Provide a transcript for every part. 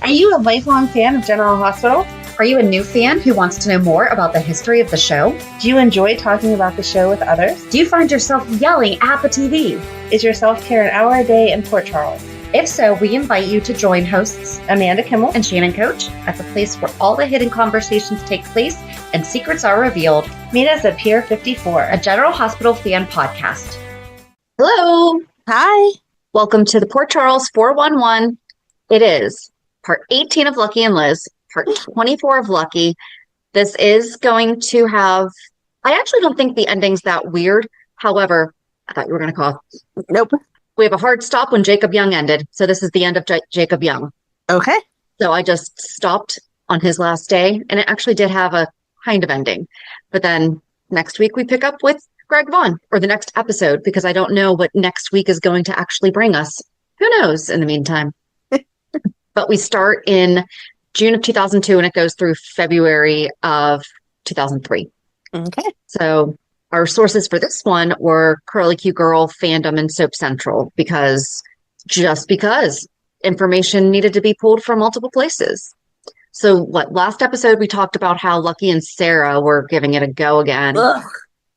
Are you a lifelong fan of General Hospital? Are you a new fan who wants to know more about the history of the show? Do you enjoy talking about the show with others? Do you find yourself yelling at the TV? Is your self-care an hour a day in Port Charles? If so, we invite you to join hosts Amanda Kimmel and Shannon Coach at the place where all the hidden conversations take place and secrets are revealed. Meet us at Pier 54, a General Hospital fan podcast. Hello. Hi. Welcome to the Port Charles 411. It is part 18 of Lucky and Liz, part 24 of Lucky. This is going to have, I actually don't think the ending's that weird. However, I thought you were going to call. Nope. We have a hard stop when Jacob Young ended. So this is the end of Jacob Young. Okay. So I just stopped on his last day, and it actually did have a kind of ending. But then next week we pick up with Greg Vaughn, or the next episode, because I don't know what next week is going to actually bring us. Who knows in the meantime? But we start in June of 2002, and it goes through February of 2003. Okay. So our sources for this one were Curly Q Girl, Fandom, and Soap Central, because information needed to be pulled from multiple places. So last episode we talked about how Lucky and Sarah were giving it a go again. Ugh.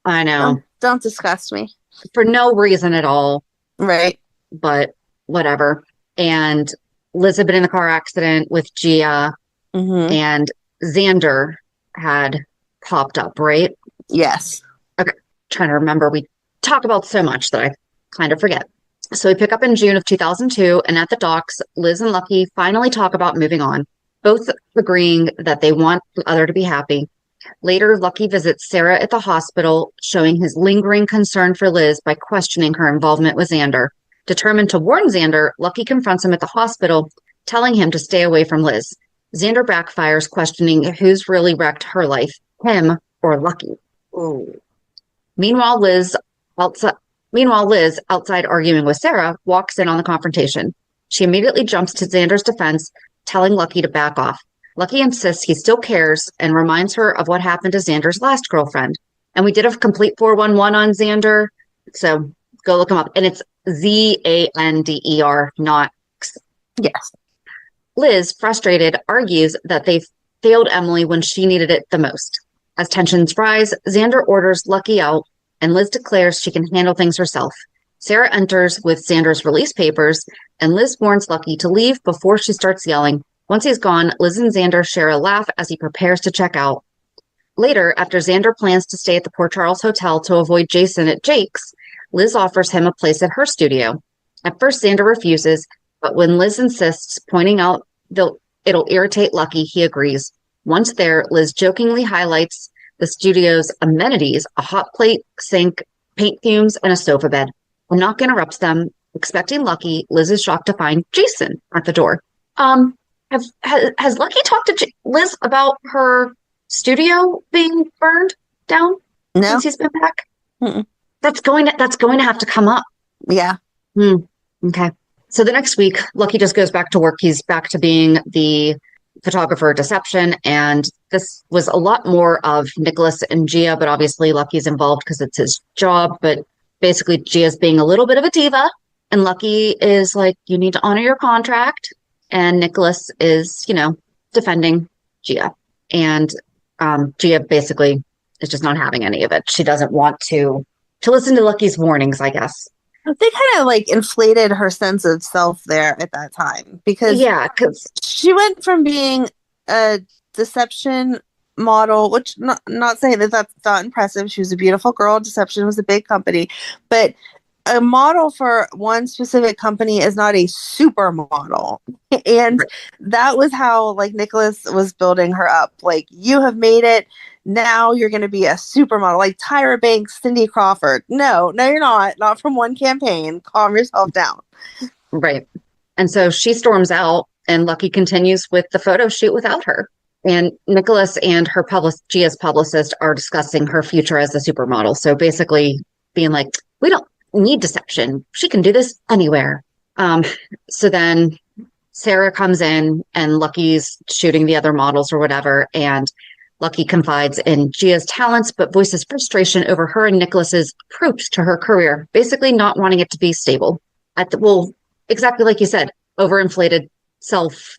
I know. Don't disgust me. For no reason at all. Right. But whatever. And Liz had been in a car accident with Gia, and Zander had popped up, right? Yes. Okay. Trying to remember. We talk about so much that I kind of forget. So we pick up in June of 2002, and at the docks, Liz and Lucky finally talk about moving on, both agreeing that they want the other to be happy. Later, Lucky visits Sarah at the hospital, showing his lingering concern for Liz by questioning her involvement with Zander. Determined to warn Zander, Lucky confronts him at the hospital, telling him to stay away from Liz. Zander backfires, questioning who's really wrecked her life, him or Lucky. Ooh. Meanwhile, Liz, outside arguing with Sarah, walks in on the confrontation. She immediately jumps to Zander's defense, telling Lucky to back off. Lucky insists he still cares and reminds her of what happened to Zander's last girlfriend. And we did a complete 411 on Zander, so go look him up. And it's Zander, not X. Yes. Liz, frustrated, argues that they failed Emily when she needed it the most. As tensions rise, Zander orders Lucky out, and Liz declares she can handle things herself. Sarah enters with Zander's release papers, and Liz warns Lucky to leave before she starts yelling. Once he's gone, Liz and Zander share a laugh as he prepares to check out. Later, after Zander plans to stay at the Port Charles Hotel to avoid Jason at Jake's, Liz offers him a place at her studio. At first, Zander refuses, but when Liz insists, pointing out it'll irritate Lucky, he agrees. Once there, Liz jokingly highlights the studio's amenities, a hot plate, sink, paint fumes, and a sofa bed. A knock interrupts them. Expecting Lucky, Liz is shocked to find Jason at the door. Has Lucky talked to Liz about her studio being burned down since he's been back? Mm-mm. That's going to have to come up. Yeah. Okay. So the next week, Lucky just goes back to work. He's back to being the photographer deception. And this was a lot more of Nicholas and Gia, but obviously Lucky's involved because it's his job. But basically Gia's being a little bit of a diva. And Lucky is like, you need to honor your contract. And Nicholas is, defending Gia. And Gia basically is just not having any of it. She doesn't want to listen to Lucky's warnings, I guess. They kind of inflated her sense of self there at that time because she went from being a deception model, which not saying that that's not impressive. She was a beautiful girl. Deception was a big company, but a model for one specific company is not a supermodel. And that was how Nicholas was building her up. You have made it. Now you're going to be a supermodel, like Tyra Banks, Cindy Crawford. No, you're not. Not from one campaign. Calm yourself down. Right. And so she storms out, and Lucky continues with the photo shoot without her. And Nicholas and her Gia's publicist are discussing her future as a supermodel. So basically being like, we don't need deception. She can do this anywhere. So then Sarah comes in, and Lucky's shooting the other models or whatever. And Lucky confides in Gia's talents, but voices frustration over her and Nicholas's approach to her career, basically not wanting it to be stable. Exactly like you said, overinflated self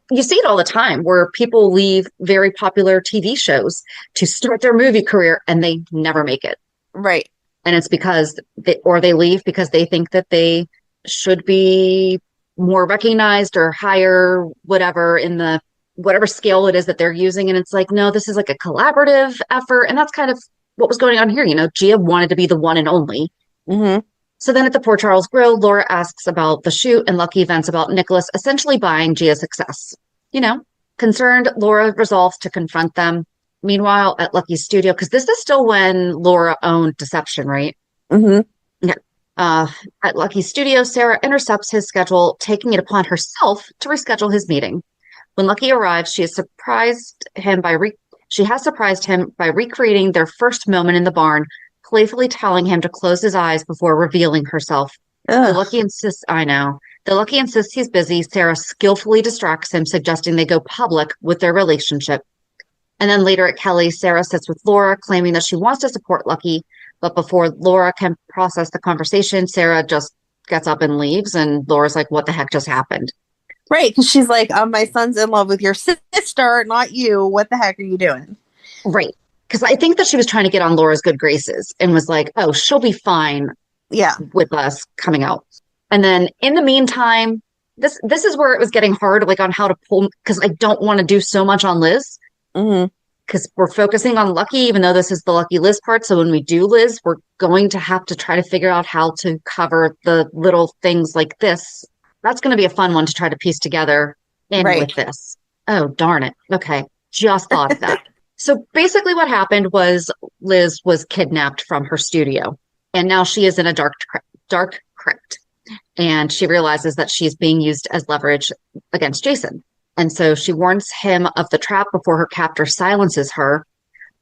you see it all the time where people leave very popular TV shows to start their movie career and they never make it. Right. And it's because they leave because they think that they should be more recognized or higher, whatever, in the whatever scale it is that they're using. And it's like, no, this is like a collaborative effort. And that's kind of what was going on here. Gia wanted to be the one and only. Mm-hmm. So then at the Port Charles Grill, Laura asks about the shoot and Lucky vents about Nicholas essentially buying Gia's success. Concerned, Laura resolves to confront them. Meanwhile, at Lucky's studio, because this is still when Laura owned Deception, right? Mm-hmm. Yeah. At Lucky's studio, Sarah intercepts his schedule, taking it upon herself to reschedule his meeting. When Lucky arrives, she has surprised him by recreating their first moment in the barn, playfully telling him to close his eyes before revealing herself. The Lucky insists he's busy. Sarah skillfully distracts him, suggesting they go public with their relationship. And then later at Kelly, Sarah sits with Laura, claiming that she wants to support Lucky. But before Laura can process the conversation, Sarah just gets up and leaves. And Laura's like, what the heck just happened? Right, because she's like, my son's in love with your sister, not you. What the heck are you doing? Right. Because I think that she was trying to get on Laura's good graces and was like, oh, she'll be fine with us coming out. And then in the meantime, this is where it was getting hard, like on how to pull, because I don't want to do so much on Liz. Mm-hmm. Because we're focusing on Lucky, even though this is the Lucky Liz part. So when we do Liz, we're going to have to try to figure out how to cover the little things like this. That's going to be a fun one to try to piece together with this. Oh, darn it. Okay. Just thought of that. So basically what happened was Liz was kidnapped from her studio. And now she is in a dark crypt. And she realizes that she's being used as leverage against Jason. And so she warns him of the trap before her captor silences her.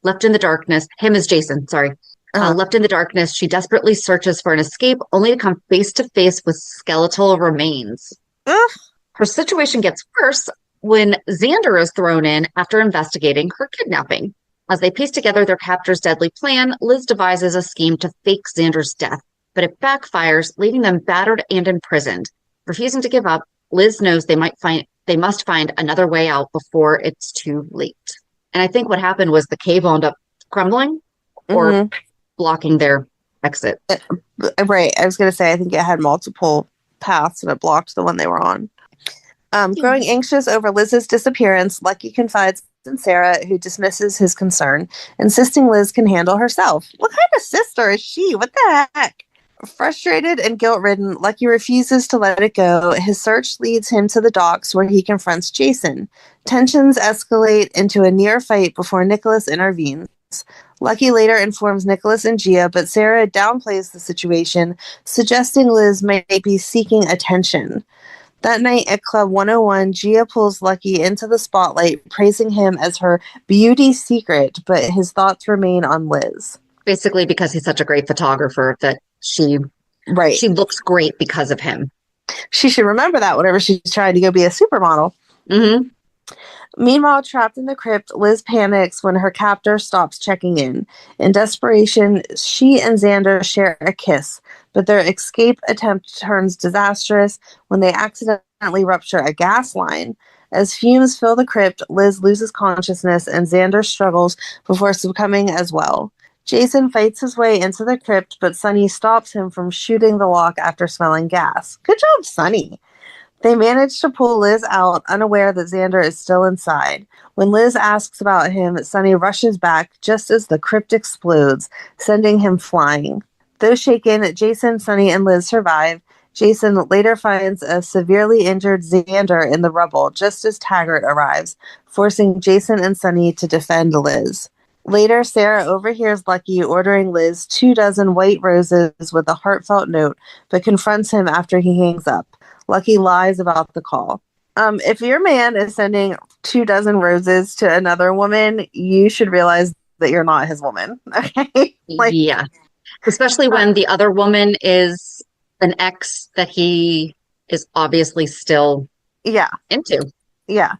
Left in the darkness, him is Jason, sorry. Left in the darkness, she desperately searches for an escape, only to come face to face with skeletal remains. Her situation gets worse when Zander is thrown in after investigating her kidnapping. As they piece together their captor's deadly plan, Liz devises a scheme to fake Xander's death, but it backfires, leaving them battered and imprisoned. Refusing to give up, Liz knows they must find another way out before it's too late. And I think what happened was the cave wound up crumbling or blocking their exit. Right. I was going to say, I think it had multiple paths and it blocked the one they were on. Growing anxious over Liz's disappearance, Lucky confides in Sarah, who dismisses his concern, insisting Liz can handle herself. What kind of sister is she? What the heck? Frustrated and guilt-ridden, Lucky refuses to let it go. His search leads him to the docks where he confronts Jason. Tensions escalate into a near fight before Nicholas intervenes. Lucky later informs Nicholas and Gia, but Sarah downplays the situation, suggesting Liz might be seeking attention. That night at Club 101, Gia pulls Lucky into the spotlight, praising him as her beauty secret, but his thoughts remain on Liz. Basically because he's such a great photographer that she looks great because of him. She should remember that whenever she's trying to go be a supermodel. Mm-hmm. Meanwhile, trapped in the crypt, Liz panics when her captor stops checking in. In desperation, she and Zander share a kiss, but their escape attempt turns disastrous when they accidentally rupture a gas line. As fumes fill the crypt, Liz loses consciousness and Zander struggles before succumbing as well. Jason fights his way into the crypt, but Sonny stops him from shooting the lock after smelling gas. Good job, Sonny. They manage to pull Liz out, unaware that Zander is still inside. When Liz asks about him, Sonny rushes back just as the crypt explodes, sending him flying. Though shaken, Jason, Sonny, and Liz survive. Jason later finds a severely injured Zander in the rubble just as Taggart arrives, forcing Jason and Sonny to defend Liz. Later, Sarah overhears Lucky ordering Liz 24 white roses with a heartfelt note, but confronts him after he hangs up. Lucky lies about the call. If your man is sending 24 roses to another woman, you should realize that you're not his woman. Okay? Yeah. Especially when the other woman is an ex that he is obviously still into. Yeah.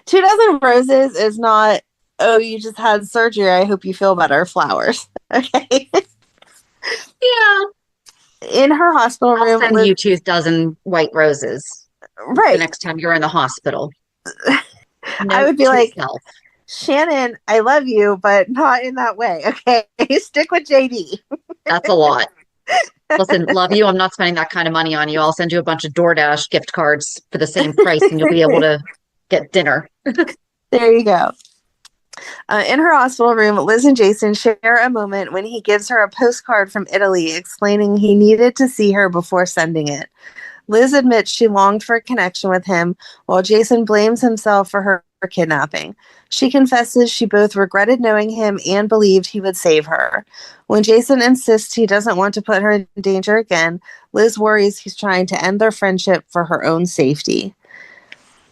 24 roses is not, oh, you just had surgery, I hope you feel better, flowers. Okay? Yeah. In her hospital room, I'll send you 24 white roses. Right. The next time you're in the hospital. I would be like, Shannon, I love you, but not in that way. Okay, stick with JD. That's a lot. Listen, love you. I'm not spending that kind of money on you. I'll send you a bunch of DoorDash gift cards for the same price and you'll be able to get dinner. There you go. In her hospital room, Liz and Jason share a moment when he gives her a postcard from Italy explaining he needed to see her before sending it. Liz admits she longed for a connection with him, while Jason blames himself for her kidnapping. She confesses she both regretted knowing him and believed he would save her. When Jason insists he doesn't want to put her in danger again, Liz worries he's trying to end their friendship for her own safety.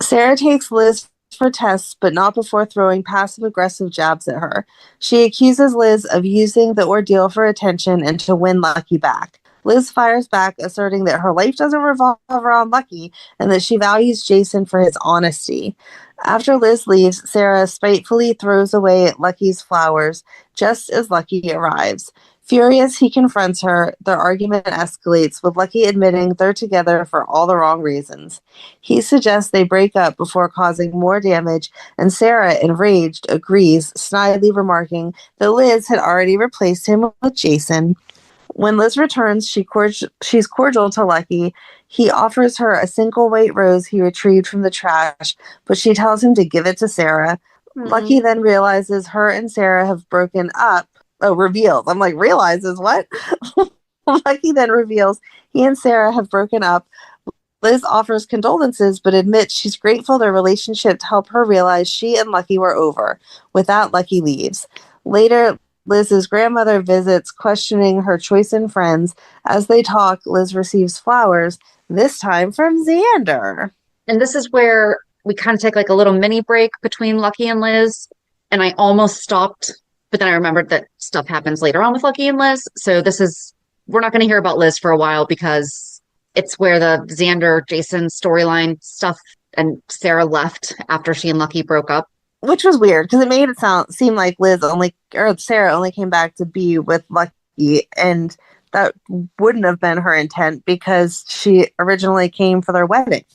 Sarah takes Liz for tests, but not before throwing passive-aggressive jabs at her. She accuses Liz of using the ordeal for attention and to win Lucky back. Liz fires back, asserting that her life doesn't revolve around Lucky and that she values Jason for his honesty. After Liz leaves, Sarah spitefully throws away Lucky's flowers just as Lucky arrives. Furious, he confronts her. Their argument escalates, with Lucky admitting they're together for all the wrong reasons. He suggests they break up before causing more damage, and Sarah, enraged, agrees, snidely remarking that Liz had already replaced him with Jason. When Liz returns, she's cordial to Lucky. He offers her a single white rose he retrieved from the trash, but she tells him to give it to Sarah. Mm-hmm. Lucky then realizes her and Sarah have broken up. Oh, reveals. I'm like, realizes what? Lucky then reveals he and Sarah have broken up. Liz offers condolences, but admits she's grateful their relationship helped her realize she and Lucky were over. With that, Lucky leaves. Later, Liz's grandmother visits, questioning her choice in friends. As they talk, Liz receives flowers, this time from Zander. And this is where we kind of take like a little mini break between Lucky and Liz. And I almost stopped, but then I remembered that stuff happens later on with Lucky and Liz. So we're not going to hear about Liz for a while because it's where the Zander, Jason storyline stuff and Sarah left after she and Lucky broke up. Which was weird because it made it seem like Sarah only came back to be with Lucky, and that wouldn't have been her intent because she originally came for their wedding.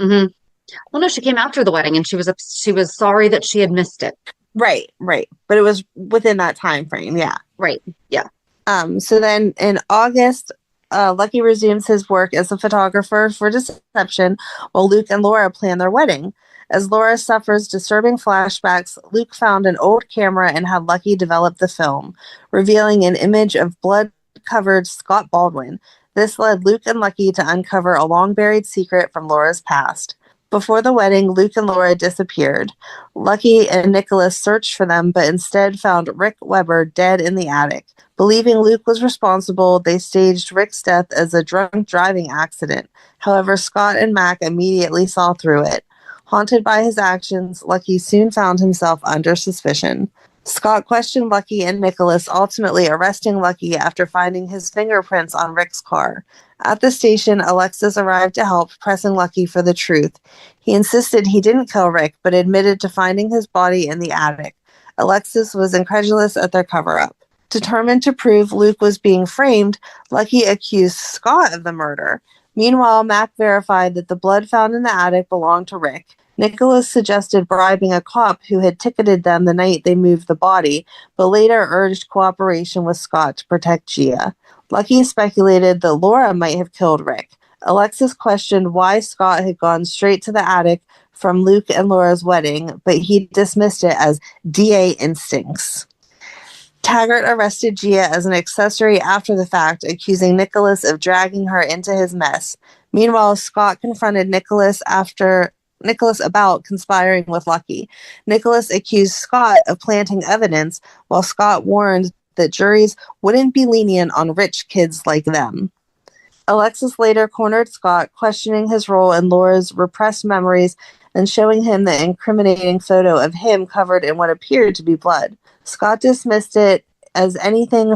Mm-hmm. Well, no, she came after the wedding, and she was sorry that she had missed it. Right. But it was within that time frame, yeah. Right, yeah. So then in August, Lucky resumes his work as a photographer for Deception while Luke and Laura plan their wedding. As Laura suffers disturbing flashbacks, Luke found an old camera and had Lucky develop the film, revealing an image of blood-covered Scott Baldwin. This led Luke and Lucky to uncover a long-buried secret from Laura's past. Before the wedding, Luke and Laura disappeared. Lucky and Nicholas searched for them, but instead found Rick Weber dead in the attic. Believing Luke was responsible, they staged Rick's death as a drunk driving accident. However, Scott and Mac immediately saw through it. Haunted by his actions, Lucky soon found himself under suspicion. Scott questioned Lucky and Nicholas, ultimately arresting Lucky after finding his fingerprints on Rick's car. At the station, Alexis arrived to help, pressing Lucky for the truth. He insisted he didn't kill Rick, but admitted to finding his body in the attic. Alexis was incredulous at their cover-up. Determined to prove Luke was being framed, Lucky accused Scott of the murder. Meanwhile, Mac verified that the blood found in the attic belonged to Rick. Nicholas suggested bribing a cop who had ticketed them the night they moved the body, but later urged cooperation with Scott to protect Gia. Lucky speculated that Laura might have killed Rick. Alexis questioned why Scott had gone straight to the attic from Luke and Laura's wedding, but he dismissed it as DA instincts. Taggart arrested Gia as an accessory after the fact, accusing Nicholas of dragging her into his mess. Meanwhile, Scott confronted Nicholas about conspiring with Lucky. Nicholas accused Scott of planting evidence, while Scott warned that juries wouldn't be lenient on rich kids like them. Alexis later cornered Scott, questioning his role in Laura's repressed memories and showing him the incriminating photo of him covered in what appeared to be blood. Scott dismissed it as anything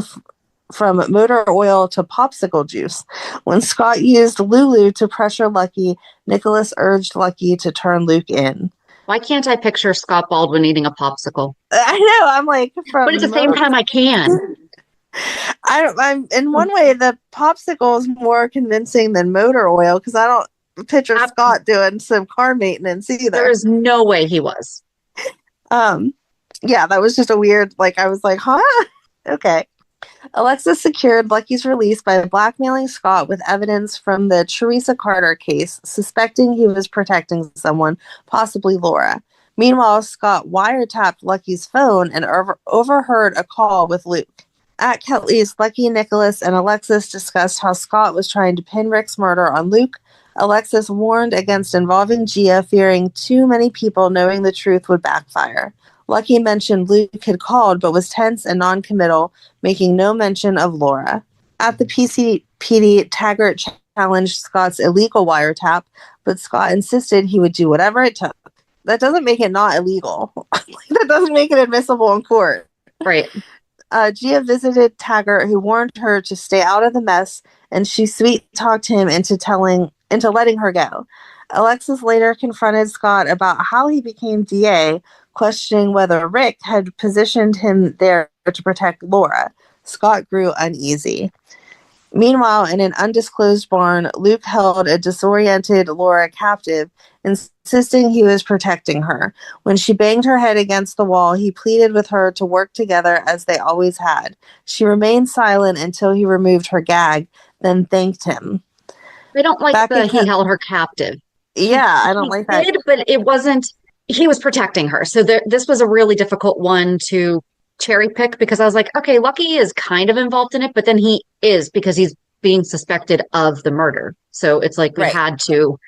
from motor oil to popsicle juice. When Scott used Lulu to pressure Lucky, Nicholas urged Lucky to turn Luke in. Why can't I picture Scott Baldwin eating a popsicle? I know, I'm like... But at the same time, I can. I'm in one way, the popsicle is more convincing than motor oil, because I don't... picture Scott doing some car maintenance either. There is no way he was. Yeah, that was just a weird, I was like, huh? Okay. Alexis secured Lucky's release by blackmailing Scott with evidence from the Teresa Carter case, suspecting he was protecting someone, possibly Laura. Meanwhile, Scott wiretapped Lucky's phone and overheard a call with Luke. At Kelly's, Lucky, Nicholas, and Alexis discussed how Scott was trying to pin Rick's murder on Luke. Alexis warned against involving Gia, fearing too many people knowing the truth would backfire. Lucky mentioned Luke had called, but was tense and non-committal, making no mention of Laura. At the PCPD, Taggart challenged Scott's illegal wiretap, but Scott insisted he would do whatever it took. That doesn't make it not illegal. That doesn't make it admissible in court. Right. Gia visited Taggart, who warned her to stay out of the mess, and she sweet-talked him into letting her go. Alexis later confronted Scott about how he became DA, questioning whether Rick had positioned him there to protect Laura. Scott grew uneasy. Meanwhile, in an undisclosed barn, Luke held a disoriented Laura captive, insisting he was protecting her. When she banged her head against the wall, he pleaded with her to work together as they always had. She remained silent until he removed her gag, then thanked him. I don't like he held her captive. Yeah, I don't like that. But it wasn't, he was protecting her. So this was a really difficult one to cherry pick, because I was like, okay, Lucky is kind of involved in it, but then he is, because he's being suspected of the murder. So it's like we had to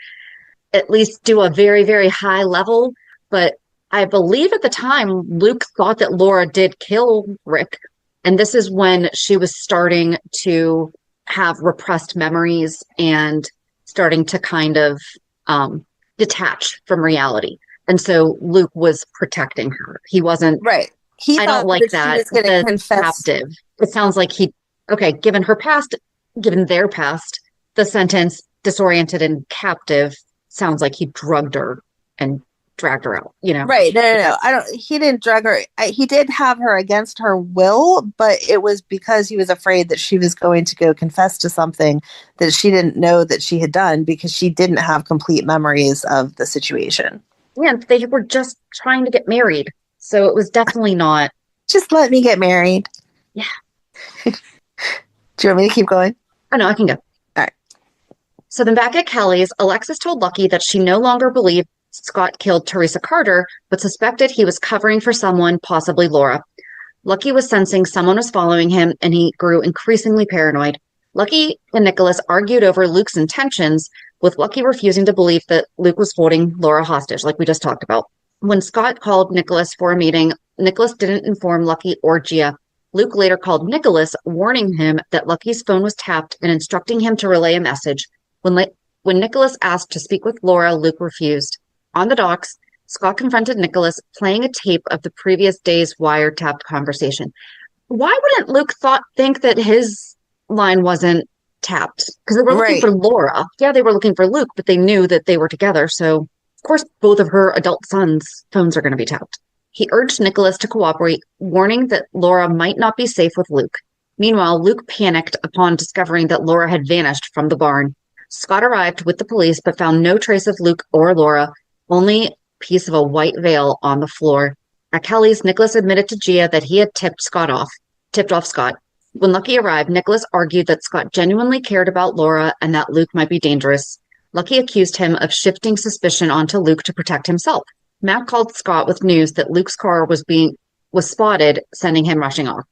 at least do a very, very high level. But I believe at the time, Luke thought that Laura did kill Rick. And this is when she was starting to have repressed memories and starting to kind of detach from reality. And so Luke was protecting her. He wasn't. Right. I don't like that. The captive. It sounds like given their past, the sentence disoriented and captive sounds like he drugged her and dragged her out, Right. No. He didn't drug her. He did have her against her will, but it was because he was afraid that she was going to go confess to something that she didn't know that she had done, because she didn't have complete memories of the situation. Yeah, they were just trying to get married. So it was definitely not. Just let me get married. Yeah. Do you want me to keep going? Oh, no, I can go. All right. So then back at Kelly's, Alexis told Lucky that she no longer believed Scott killed Teresa Carter, but suspected he was covering for someone, possibly Laura. Lucky was sensing someone was following him, and he grew increasingly paranoid. Lucky and Nicholas argued over Luke's intentions, with Lucky refusing to believe that Luke was holding Laura hostage, like we just talked about. When Scott called Nicholas for a meeting, Nicholas didn't inform Lucky or Gia. Luke later called Nicholas, warning him that Lucky's phone was tapped and instructing him to relay a message. When Nicholas asked to speak with Laura, Luke refused. On the docks, Scott confronted Nicholas, playing a tape of the previous day's wiretapped conversation. Why wouldn't Luke think that his line wasn't tapped? Because they were looking for Laura. Yeah, they were looking for Luke, but they knew that they were together, so of course, both of her adult sons' phones are going to be tapped. He urged Nicholas to cooperate, warning that Laura might not be safe with Luke. Meanwhile, Luke panicked upon discovering that Laura had vanished from the barn. Scott arrived with the police, but found no trace of Luke or Laura, only a piece of a white veil on the floor. At Kelly's, Nicholas admitted to Gia that he had tipped off Scott. When Lucky arrived, Nicholas argued that Scott genuinely cared about Laura and that Luke might be dangerous. Lucky accused him of shifting suspicion onto Luke to protect himself. Matt called Scott with news that Luke's car was spotted, sending him rushing off.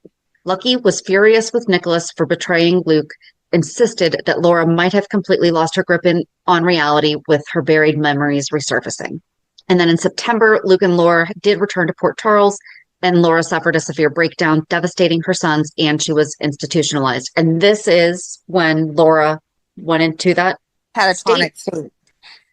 Lucky was furious with Nicholas for betraying Luke, insisted that Laura might have completely lost her grip on reality, with her buried memories resurfacing. And then in September, Luke and Laura did return to Port Charles, and Laura suffered a severe breakdown, devastating her sons, and she was institutionalized. And this is when Laura went into that catatonic state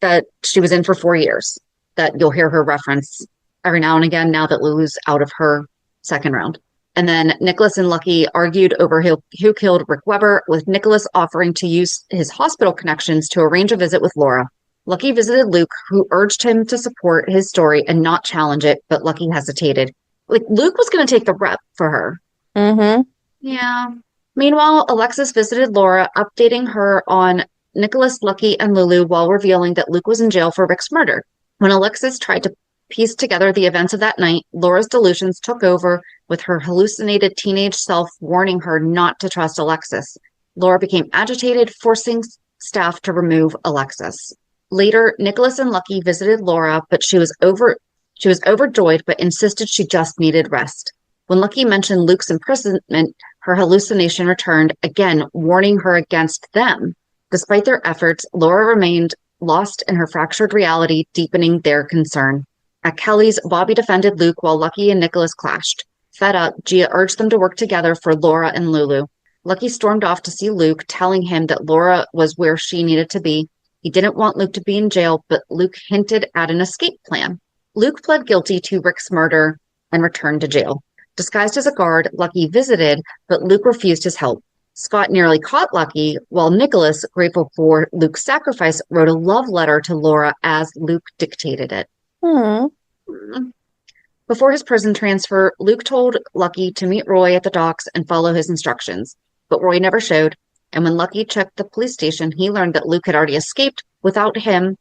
that she was in for 4 years, that you'll hear her reference every now and again now that Lulu's out of her second round. And then Nicholas and Lucky argued over who killed Rick Weber, with Nicholas offering to use his hospital connections to arrange a visit with Laura. Lucky visited Luke, who urged him to support his story and not challenge it, but Lucky hesitated. Luke was going to take the rep for her. Mm-hmm. Yeah. Meanwhile, Alexis visited Laura, updating her on Nicholas, Lucky, and Lulu while revealing that Luke was in jail for Rick's murder. When Alexis tried to piece together the events of that night, Laura's delusions took over, with her hallucinated teenage self warning her not to trust Alexis. Laura became agitated, forcing staff to remove Alexis. Later, Nicholas and Lucky visited Laura, but she was overjoyed but insisted she just needed rest. When Lucky mentioned Luke's imprisonment, her hallucination returned, again warning her against them. Despite their efforts, Laura remained lost in her fractured reality, deepening their concern. At Kelly's, Bobby defended Luke while Lucky and Nicholas clashed. Fed up, Gia urged them to work together for Laura and Lulu. Lucky stormed off to see Luke, telling him that Laura was where she needed to be. He didn't want Luke to be in jail, but Luke hinted at an escape plan. Luke pled guilty to Rick's murder and returned to jail. Disguised as a guard, Lucky visited, but Luke refused his help. Scott nearly caught Lucky, while Nicholas, grateful for Luke's sacrifice, wrote a love letter to Laura as Luke dictated it. Before his prison transfer, Luke told Lucky to meet Roy at the docks and follow his instructions, but Roy never showed, and when Lucky checked the police station, he learned that Luke had already escaped without him.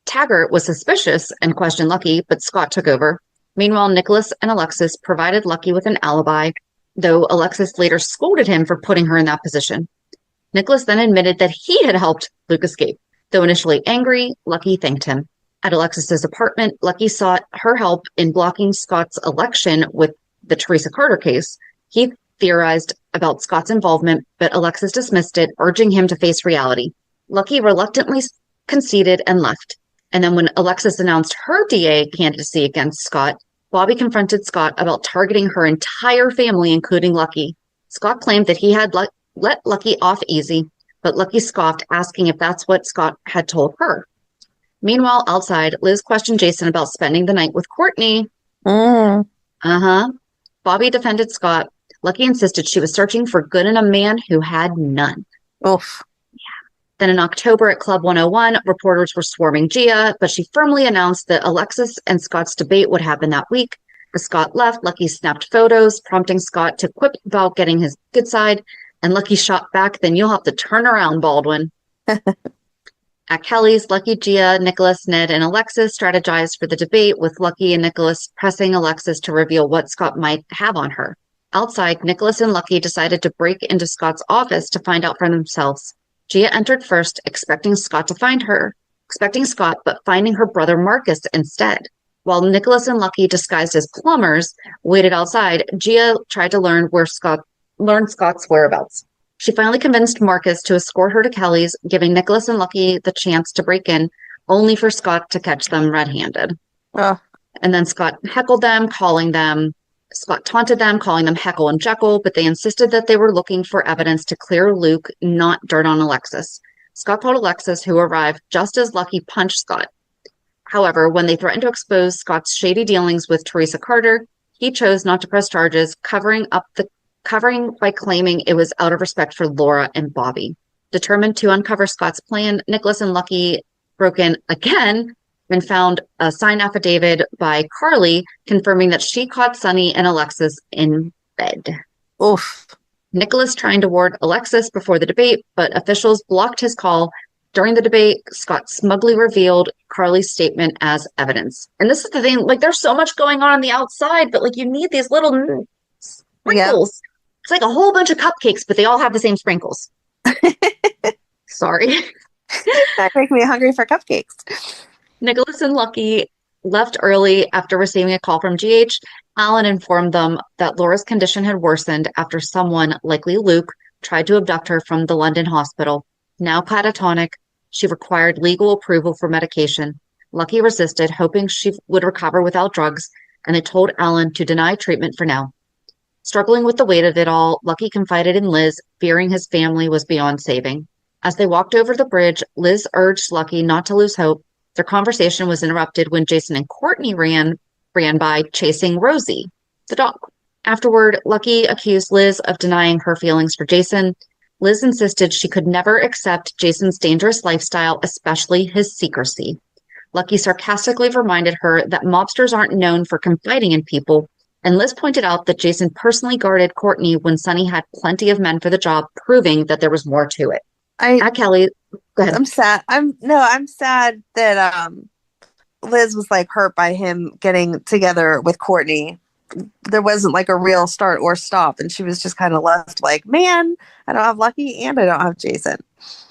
Taggart was suspicious and questioned Lucky, but Scott took over. Meanwhile, Nicholas and Alexis provided Lucky with an alibi, though Alexis later scolded him for putting her in that position. Nicholas then admitted that he had helped Luke escape. Though initially angry, Lucky thanked him. At Alexis's apartment, Lucky sought her help in blocking Scott's election with the Teresa Carter case. He theorized about Scott's involvement, but Alexis dismissed it, urging him to face reality. Lucky reluctantly conceded and left. And then when Alexis announced her DA candidacy against Scott, Bobby confronted Scott about targeting her entire family, including Lucky. Scott claimed that he had let Lucky off easy, but Lucky scoffed, asking if that's what Scott had told her. Meanwhile, outside, Liz questioned Jason about spending the night with Courtney. Bobby defended Scott. Lucky insisted she was searching for good in a man who had none. Oof. Then in October at Club 101, reporters were swarming Gia, but she firmly announced that Alexis and Scott's debate would happen that week. As Scott left, Lucky snapped photos, prompting Scott to quip about getting his good side, and Lucky shot back, "Then you'll have to turn around, Baldwin." At Kelly's, Lucky, Gia, Nicholas, Ned, and Alexis strategized for the debate, with Lucky and Nicholas pressing Alexis to reveal what Scott might have on her. Outside, Nicholas and Lucky decided to break into Scott's office to find out for themselves. Gia entered first, expecting Scott, but finding her brother Marcus instead. While Nicholas and Lucky, disguised as plumbers, waited outside, Gia tried to learn Scott's whereabouts. She finally convinced Marcus to escort her to Kelly's, giving Nicholas and Lucky the chance to break in, only for Scott to catch them red-handed. And then Scott taunted them, calling them Heckle and Jekyll, but they insisted that they were looking for evidence to clear Luke, not dirt on Alexis. Scott told Alexis, who arrived just as Lucky punched Scott. However, when they threatened to expose Scott's shady dealings with Teresa Carter, he chose not to press charges, covering by claiming it was out of respect for Laura and Bobby. Determined to uncover Scott's plan, Nicholas and Lucky broke in again and found a signed affidavit by Carly confirming that she caught Sonny and Alexis in bed. Oof. Nicholas trying to ward Alexis before the debate, but officials blocked his call. During the debate, Scott smugly revealed Carly's statement as evidence. And this is the thing, there's so much going on the outside, but you need these little sprinkles. Yep. It's like a whole bunch of cupcakes, but they all have the same sprinkles. Sorry. That makes me hungry for cupcakes. Nicholas and Lucky left early after receiving a call from GH. Alan informed them that Laura's condition had worsened after someone, likely Luke, tried to abduct her from the London hospital. Now catatonic, she required legal approval for medication. Lucky resisted, hoping she would recover without drugs, and they told Alan to deny treatment for now. Struggling with the weight of it all, Lucky confided in Liz, fearing his family was beyond saving. As they walked over the bridge, Liz urged Lucky not to lose hope. Their conversation was interrupted when Jason and Courtney ran by, chasing Rosie, the dog. Afterward, Lucky accused Liz of denying her feelings for Jason. Liz insisted she could never accept Jason's dangerous lifestyle, especially his secrecy. Lucky sarcastically reminded her that mobsters aren't known for confiding in people, and Liz pointed out that Jason personally guarded Courtney when Sonny had plenty of men for the job, proving that there was more to it. Kelly, go ahead. I'm sad. I'm sad that Liz was like hurt by him getting together with Courtney. There wasn't like a real start or stop, and she was just kind of left like, man, I don't have Lucky and I don't have Jason.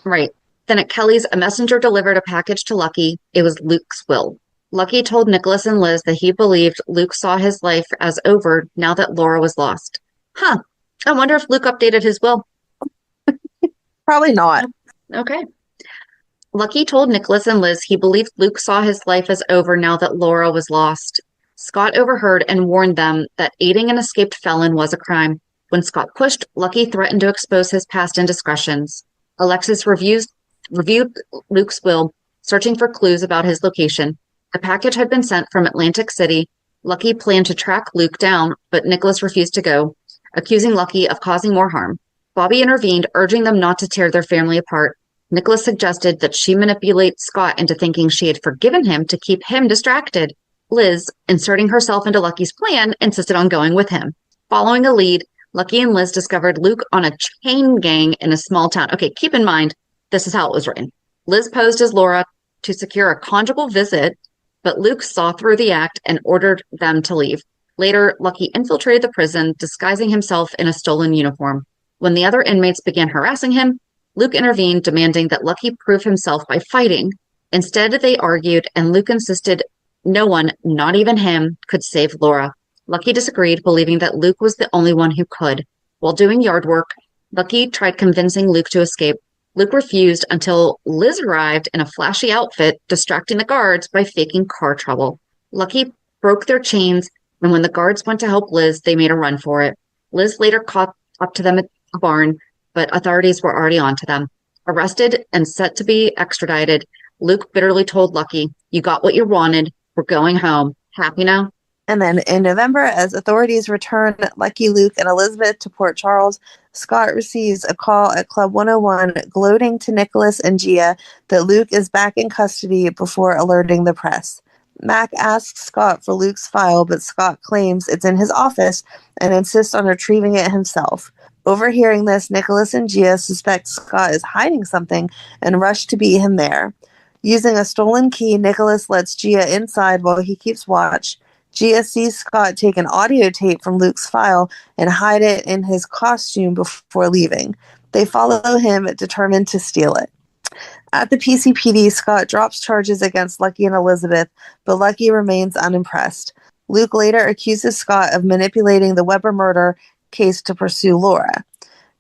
Right. Then at Kelly's, a messenger delivered a package to Lucky. It was Luke's will. Lucky told Nicholas and Liz that he believed Luke saw his life as over now that Laura was lost. Huh. I wonder if Luke updated his will. Probably not. Okay. Lucky told Nicholas and Liz he believed Luke saw his life as over now that Laura was lost. Scott overheard and warned them that aiding an escaped felon was a crime. When Scott pushed, Lucky threatened to expose his past indiscretions. Alexis reviewed Luke's will, searching for clues about his location. The package had been sent from Atlantic City. Lucky planned to track Luke down, but Nicholas refused to go, accusing Lucky of causing more harm. Bobby intervened, urging them not to tear their family apart. Nicholas suggested that she manipulate Scott into thinking she had forgiven him to keep him distracted. Liz, inserting herself into Lucky's plan, insisted on going with him. Following a lead, Lucky and Liz discovered Luke on a chain gang in a small town. Okay, keep in mind, this is how it was written. Liz posed as Laura to secure a conjugal visit, but Luke saw through the act and ordered them to leave. Later, Lucky infiltrated the prison, disguising himself in a stolen uniform. When the other inmates began harassing him, Luke intervened, demanding that Lucky prove himself by fighting. Instead, they argued, and Luke insisted no one, not even him, could save Laura. Lucky disagreed, believing that Luke was the only one who could. While doing yard work, Lucky tried convincing Luke to escape. Luke refused until Liz arrived in a flashy outfit, distracting the guards by faking car trouble. Lucky broke their chains, and when the guards went to help Liz, they made a run for it. Liz later caught up to them at the barn, but authorities were already on to them. Arrested and set to be extradited, Luke bitterly told Lucky, "You got what you wanted. We're going home. Happy now?" And then in November, as authorities return Lucky, Luke, and Elizabeth to Port Charles, Scott receives a call at Club 101 gloating to Nicholas and Gia that Luke is back in custody before alerting the press. Mac asks Scott for Luke's file, but Scott claims it's in his office and insists on retrieving it himself. Overhearing this, Nicholas and Gia suspect Scott is hiding something and rush to beat him there. Using a stolen key, Nicholas lets Gia inside while he keeps watch. Gia sees Scott take an audio tape from Luke's file and hide it in his costume before leaving. They follow him, determined to steal it. At the PCPD, Scott drops charges against Lucky and Elizabeth, but Lucky remains unimpressed. Luke later accuses Scott of manipulating the Weber murder case to pursue Laura.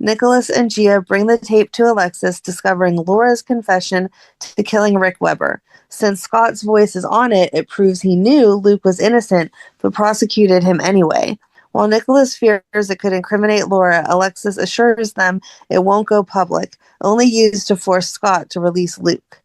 Nicholas and Gia bring the tape to Alexis, discovering Laura's confession to killing Rick Weber. Since Scott's voice is on it, it proves he knew Luke was innocent, but prosecuted him anyway. While Nicholas fears it could incriminate Laura, Alexis assures them it won't go public, only used to force Scott to release Luke.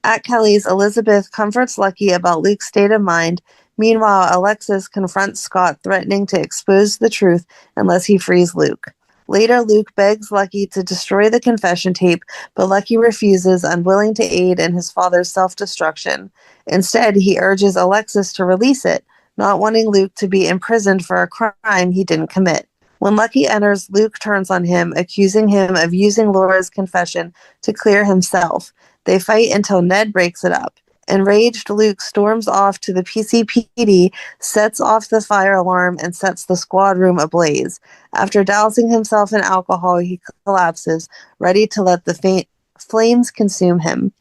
At Kelly's, Elizabeth comforts Lucky about Luke's state of mind. Meanwhile, Alexis confronts Scott, threatening to expose the truth unless he frees Luke. Later, Luke begs Lucky to destroy the confession tape, but Lucky refuses, unwilling to aid in his father's self-destruction. Instead, he urges Alexis to release it, not wanting Luke to be imprisoned for a crime he didn't commit. When Lucky enters, Luke turns on him, accusing him of using Laura's confession to clear himself. They fight until Ned breaks it up. Enraged, Luke storms off to the PCPD, sets off the fire alarm, and sets the squad room ablaze. After dousing himself in alcohol, he collapses, ready to let the flames consume him.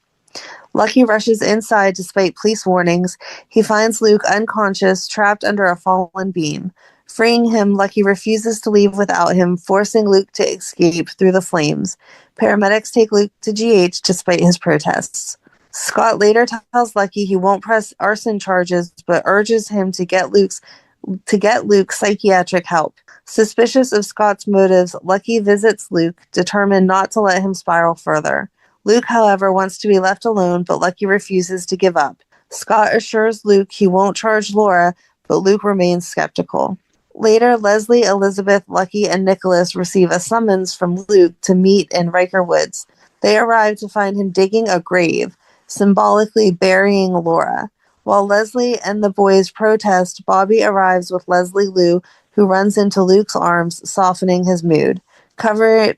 Lucky rushes inside despite police warnings. He finds Luke unconscious, trapped under a fallen beam. Freeing him, Lucky refuses to leave without him, forcing Luke to escape through the flames. Paramedics take Luke to GH despite his protests. Scott later tells Lucky he won't press arson charges, but urges him to get Luke psychiatric help. Suspicious of Scott's motives, Lucky visits Luke, determined not to let him spiral further. Luke, however, wants to be left alone, but Lucky refuses to give up. Scott assures Luke he won't charge Laura, but Luke remains skeptical. Later, Leslie, Elizabeth, Lucky, and Nicholas receive a summons from Luke to meet in Riker Woods. They arrive to find him digging a grave, symbolically burying Laura. While Leslie and the boys protest, Bobby arrives with Leslie Liu, who runs into Luke's arms, softening his mood. Covering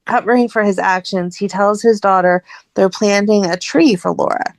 Covering for his actions, he tells his daughter they're planting a tree for Laura.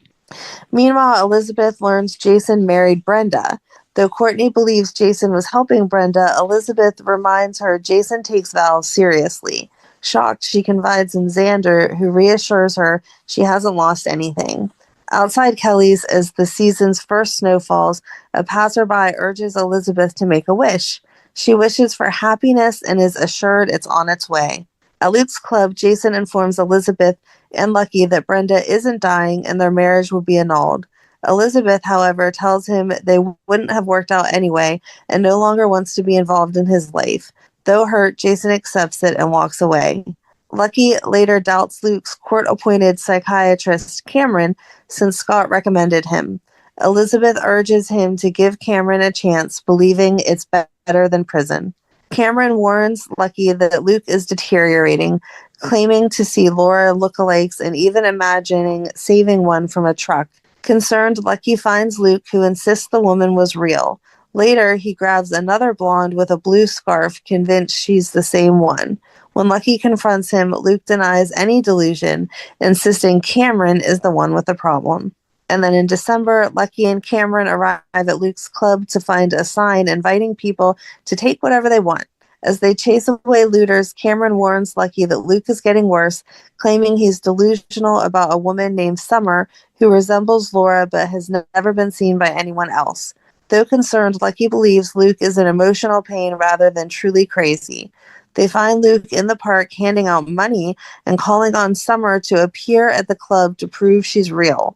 Meanwhile, Elizabeth learns Jason married Brenda. Though Courtney believes Jason was helping Brenda, Elizabeth reminds her Jason takes Val seriously. Shocked, she confides in Zander, who reassures her she hasn't lost anything. Outside Kelly's, as the season's first snow falls, a passerby urges Elizabeth to make a wish. She wishes for happiness and is assured it's on its way. At Luke's club, Jason informs Elizabeth and Lucky that Brenda isn't dying and their marriage will be annulled. Elizabeth, however, tells him they wouldn't have worked out anyway and no longer wants to be involved in his life. Though hurt, Jason accepts it and walks away. Lucky later doubts Luke's court-appointed psychiatrist, Cameron, since Scott recommended him. Elizabeth urges him to give Cameron a chance, believing it's better than prison. Cameron warns Lucky that Luke is deteriorating, claiming to see Laura lookalikes and even imagining saving one from a truck. Concerned, Lucky finds Luke, who insists the woman was real. Later, he grabs another blonde with a blue scarf, convinced she's the same one. When Lucky confronts him, Luke denies any delusion, insisting Cameron is the one with the problem. And then in December, Lucky and Cameron arrive at Luke's club to find a sign inviting people to take whatever they want. As they chase away looters, Cameron warns Lucky that Luke is getting worse, claiming he's delusional about a woman named Summer who resembles Laura but has never been seen by anyone else. Though concerned, Lucky believes Luke is in emotional pain rather than truly crazy. They find Luke in the park handing out money and calling on Summer to appear at the club to prove she's real.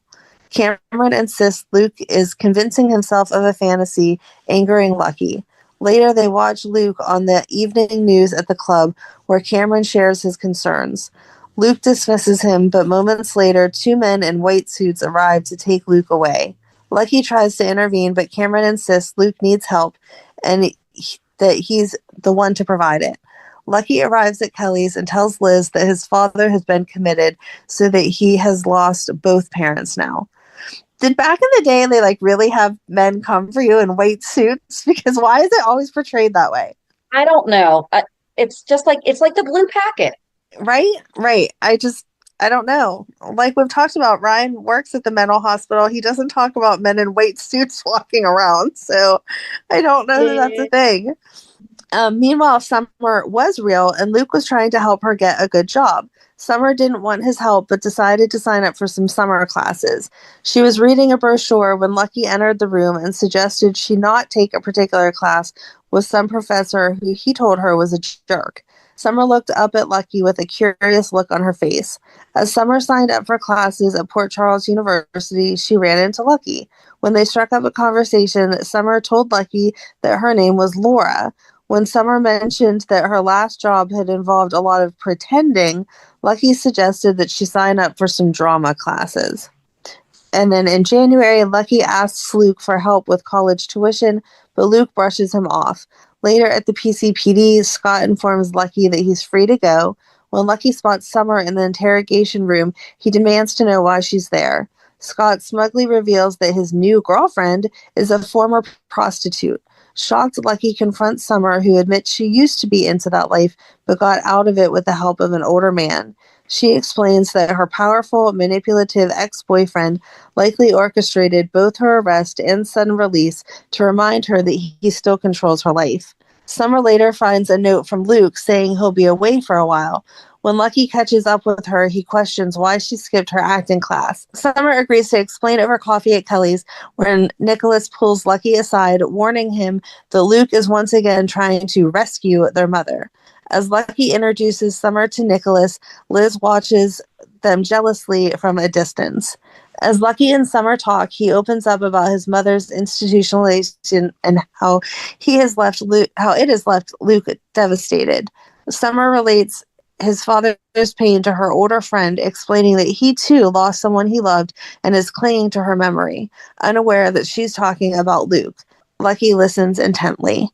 Cameron insists Luke is convincing himself of a fantasy, angering Lucky. Later, they watch Luke on the evening news at the club, where Cameron shares his concerns. Luke dismisses him, but moments later, two men in white suits arrive to take Luke away. Lucky tries to intervene, but Cameron insists Luke needs help and that he's the one to provide it. Lucky arrives at Kelly's and tells Liz that his father has been committed, so that he has lost both parents now. Did back in the day they really have men come for you in white suits? Because why is it always portrayed that way? I don't know. It's just it's like the blue packet. Right. I don't know. Like we've talked about, Ryan works at the mental hospital. He doesn't talk about men in white suits walking around. So I don't know that that's a thing. Meanwhile, Summer was real and Luke was trying to help her get a good job. Summer didn't want his help, but decided to sign up for some summer classes. She was reading a brochure when Lucky entered the room and suggested she not take a particular class with some professor who he told her was a jerk. Summer looked up at Lucky with a curious look on her face. As Summer signed up for classes at Port Charles University, she ran into Lucky. When they struck up a conversation, Summer told Lucky that her name was Laura. When Summer mentioned that her last job had involved a lot of pretending, Lucky suggested that she sign up for some drama classes. And then in January, Lucky asks Luke for help with college tuition, but Luke brushes him off. Later at the PCPD, Scott informs Lucky that he's free to go. When Lucky spots Summer in the interrogation room, he demands to know why she's there. Scott smugly reveals that his new girlfriend is a former prostitute. Shocked, Lucky confronts Summer, who admits she used to be into that life, but got out of it with the help of an older man. She explains that her powerful, manipulative ex-boyfriend likely orchestrated both her arrest and sudden release to remind her that he still controls her life. Summer later finds a note from Luke saying he'll be away for a while. When Lucky catches up with her, he questions why she skipped her acting class. Summer agrees to explain over coffee at Kelly's, when Nicholas pulls Lucky aside, warning him that Luke is once again trying to rescue their mother. As Lucky introduces Summer to Nicholas, Liz watches them jealously from a distance. As Lucky and Summer talk, he opens up about his mother's institutionalization and how it has left Luke devastated. Summer relates his father's pain to her older friend, explaining that he too lost someone he loved and is clinging to her memory, unaware that she's talking about Luke. Lucky listens intently.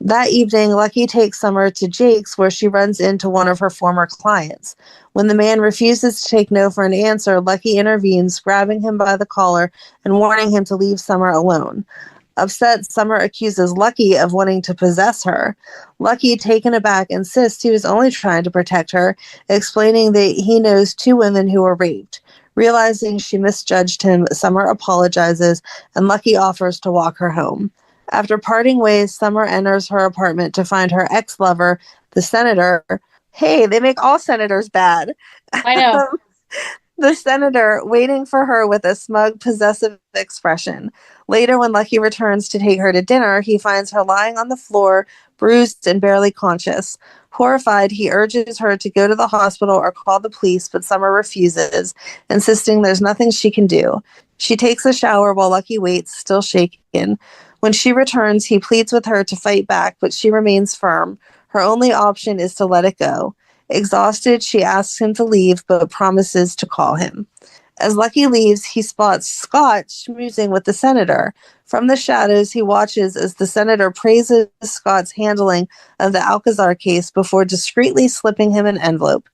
That evening, Lucky takes Summer to Jake's, where she runs into one of her former clients. When the man refuses to take no for an answer, Lucky intervenes, grabbing him by the collar and warning him to leave Summer alone. Upset, Summer accuses Lucky of wanting to possess her. Lucky, taken aback, insists he was only trying to protect her, explaining that he knows 2 women who were raped. Realizing she misjudged him, Summer apologizes, and Lucky offers to walk her home. After parting ways, Summer enters her apartment to find her ex-lover, the senator. Hey, they make all senators bad. I know. The senator waiting for her with a smug, possessive expression. Later, when Lucky returns to take her to dinner, he finds her lying on the floor, bruised and barely conscious. Horrified, he urges her to go to the hospital or call the police, but Summer refuses, insisting there's nothing she can do. She takes a shower while Lucky waits, still shaken. When she returns, he pleads with her to fight back, but she remains firm. Her only option is to let it go. Exhausted, she asks him to leave, but promises to call him. As Lucky leaves, he spots Scott schmoozing with the senator. From the shadows, he watches as the senator praises Scott's handling of the Alcazar case before discreetly slipping him an envelope.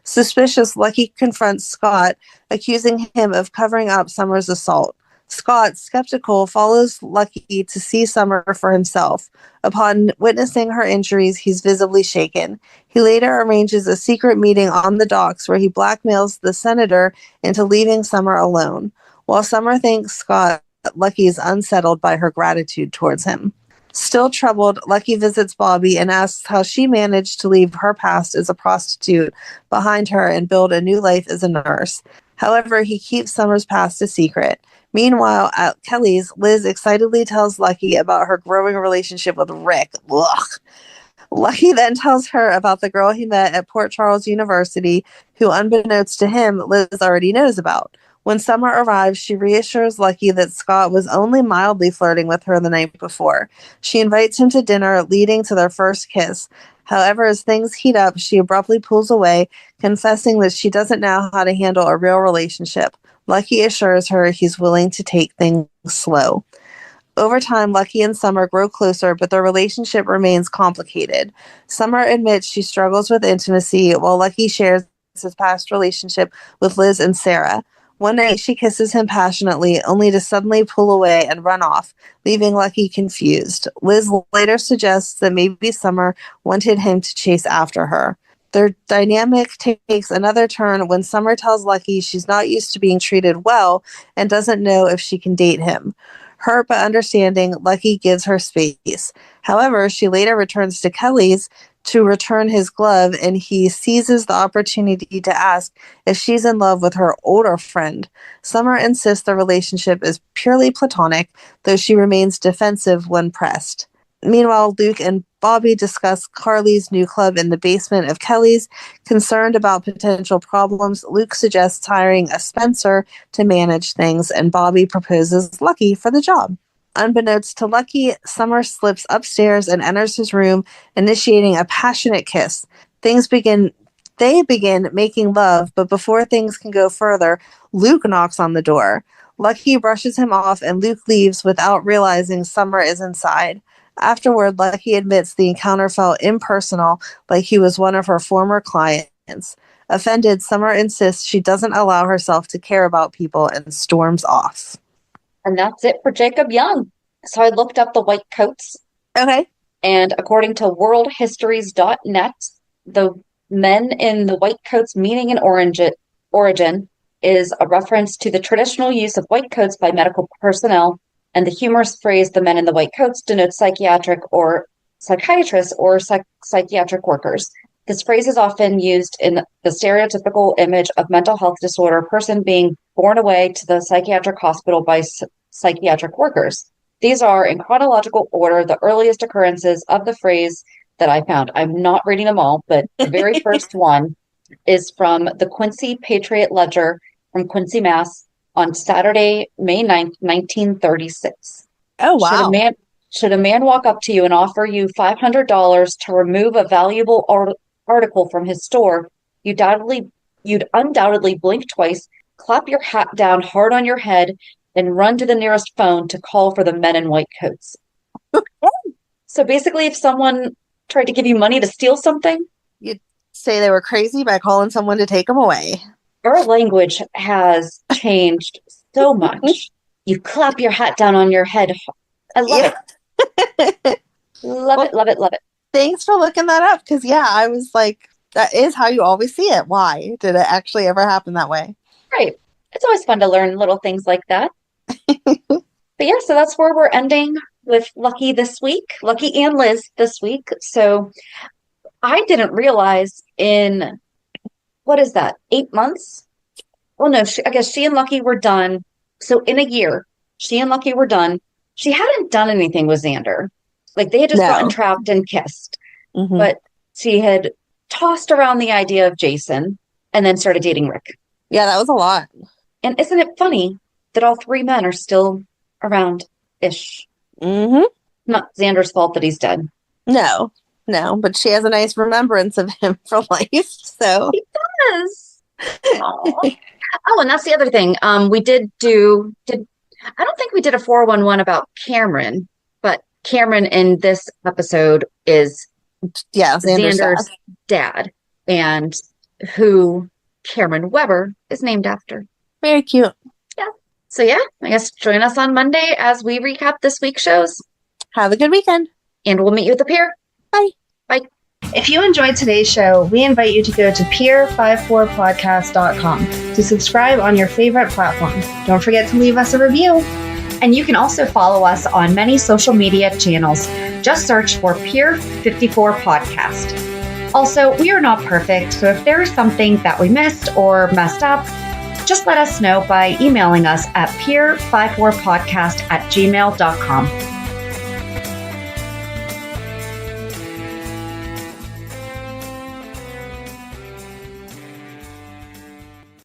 Suspicious, Lucky confronts Scott, accusing him of covering up Summer's assault. Scott, skeptical, follows Lucky to see Summer for himself. Upon witnessing her injuries, he's visibly shaken. He later arranges a secret meeting on the docks where he blackmails the senator into leaving Summer alone. While Summer thanks Scott, Lucky is unsettled by her gratitude towards him. Still troubled, Lucky visits Bobby and asks how she managed to leave her past as a prostitute behind her and build a new life as a nurse. However, he keeps Summer's past a secret. Meanwhile, at Kelly's, Liz excitedly tells Lucky about her growing relationship with Rick. Ugh. Lucky then tells her about the girl he met at Port Charles University, who, unbeknownst to him, Liz already knows about. When Summer arrives, she reassures Lucky that Scott was only mildly flirting with her the night before. She invites him to dinner, leading to their first kiss. However, as things heat up, she abruptly pulls away, confessing that she doesn't know how to handle a real relationship. Lucky assures her he's willing to take things slow. Over time, Lucky and Summer grow closer, but their relationship remains complicated. Summer admits she struggles with intimacy, while Lucky shares his past relationship with Liz and Sarah. One night, she kisses him passionately, only to suddenly pull away and run off, leaving Lucky confused. Liz later suggests that maybe Summer wanted him to chase after her. Their dynamic takes another turn when Summer tells Lucky she's not used to being treated well and doesn't know if she can date him. Hurt but understanding, Lucky gives her space. However, she later returns to Kelly's to return his glove, and he seizes the opportunity to ask if she's in love with her older friend. Summer insists the relationship is purely platonic, though she remains defensive when pressed. Meanwhile, Luke and Bobby discuss Carly's new club in the basement of Kelly's. Concerned about potential problems, Luke suggests hiring a Spencer to manage things, and Bobby proposes Lucky for the job. Unbeknownst to Lucky, Summer slips upstairs and enters his room, initiating a passionate kiss. They begin making love, but before things can go further, Luke knocks on the door. Lucky brushes him off, and Luke leaves without realizing Summer is inside. Afterward, Lucky admits the encounter felt impersonal, like he was one of her former clients. Offended, Summer insists she doesn't allow herself to care about people and storms off. And that's it for Jacob Young. So I looked up the white coats. Okay. And according to worldhistories.net, the men in the white coats meaning in origin is a reference to the traditional use of white coats by medical personnel. And the humorous phrase, the men in the white coats, denotes psychiatric or psychiatrists or psychiatric workers. This phrase is often used in the stereotypical image of mental health disorder person being borne away to the psychiatric hospital by psychiatric workers. These are, in chronological order, the earliest occurrences of the phrase that I found. I'm not reading them all, but the very first one is from the Quincy Patriot Ledger from Quincy, Mass., on Saturday, May 9th, 1936. Oh, wow. Should a man walk up to you and offer you $500 to remove a valuable article from his store, you'd undoubtedly blink twice, clap your hat down hard on your head, and run to the nearest phone to call for the men in white coats. So basically, if someone tried to give you money to steal something, you'd say they were crazy by calling someone to take them away. Our language has changed so much. You clap your hat down on your head I love it. Love it. Thanks for looking that up. Because, yeah, I was like, that is how you always see it. Why did it actually ever happen that way? Right. It's always fun to learn little things like that. But yeah, so that's where we're ending with Lucky this week. Lucky and Liz this week. So I didn't realize in, what is that, 8 months? Well, no, I guess she and Lucky were done. So in a year, she and Lucky were done. She hadn't done anything with Zander. Like, they had just gotten trapped and kissed. Mm-hmm. But she had tossed around the idea of Jason and then started dating Rick. Yeah, that was a lot. And isn't it funny that all three men are still around-ish? Mm-hmm. Not Xander's fault that he's dead. No, but she has a nice remembrance of him for life, so. He does. Oh, and that's the other thing. We did I don't think we did a 411 about Cameron, but Cameron in this episode is Xander's dad, and who Cameron Weber is named after. Very cute. Yeah. So yeah, I guess join us on Monday as we recap this week's shows. Have a good weekend. And we'll meet you at the pier. Bye. Bye. If you enjoyed today's show, we invite you to go to pier54podcast.com to subscribe on your favorite platform. Don't forget to leave us a review. And you can also follow us on many social media channels. Just search for Pier 54 Podcast. Also, we are not perfect, so if there is something that we missed or messed up, just let us know by emailing us at pier54podcast@gmail.com.